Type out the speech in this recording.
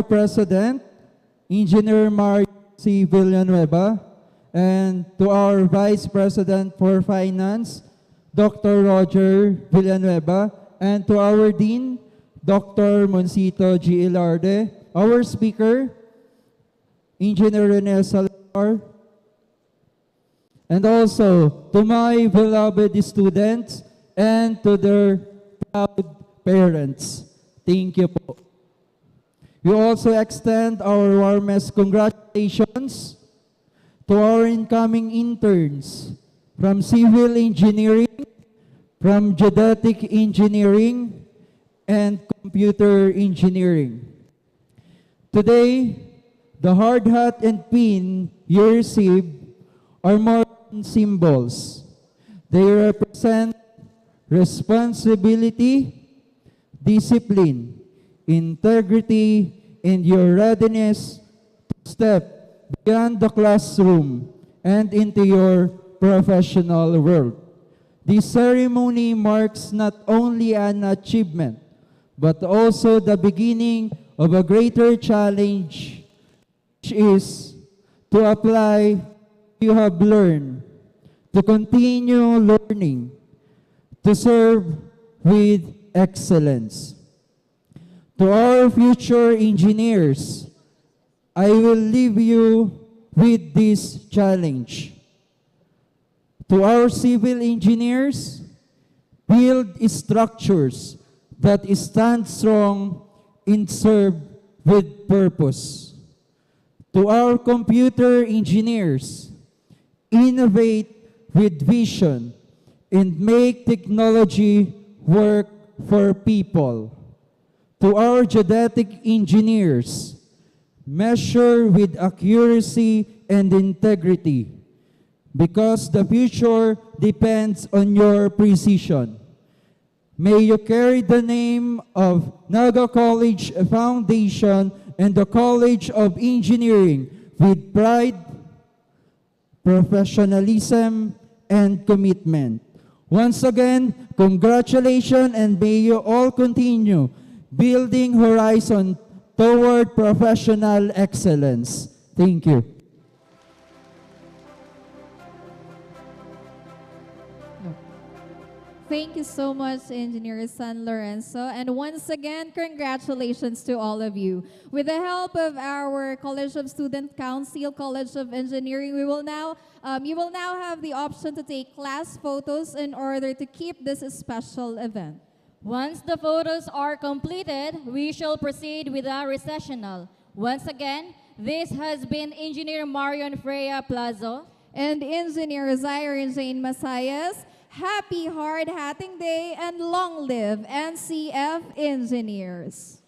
our President, Engineer Mario C. Villanueva, and to our Vice President for Finance, Dr. Roger Villanueva, and to our Dean, Dr. Monsito G. Ilarde, our Speaker, Engineer Rene Salazar, and also to my beloved students and to their proud parents. Thank you po. We also extend our warmest congratulations to our incoming interns from Civil Engineering, from Geodetic Engineering, and Computer Engineering. Today, the hard hat and pin you receive are more than symbols. They represent responsibility, discipline, integrity, and your readiness to step beyond the classroom and into your professional world. This ceremony marks not only an achievement, but also the beginning of a greater challenge, which is to apply what you have learned, to continue learning, to serve with excellence. To our future engineers, I will leave you with this challenge. To our civil engineers, build structures that stand strong and serve with purpose. To our computer engineers, innovate with vision and make technology work for people. To our geodetic engineers, measure with accuracy and integrity, because the future depends on your precision. May you carry the name of Naga College Foundation and the College of Engineering with pride, professionalism, and commitment. Once again, congratulations, and may you all continue building horizon toward professional excellence. Thank you. Thank you so much, Engineer San Lorenzo. And once again, congratulations to all of you. With the help of our College of Student Council, College of Engineering, you will now have the option to take class photos in order to keep this special event. Once the photos are completed, we shall proceed with our recessional. Once again, this has been Engineer Marion Freya Plazo and Engineer Zyron Jane Masayas. Happy Hard Hatting Day and long live NCF Engineers.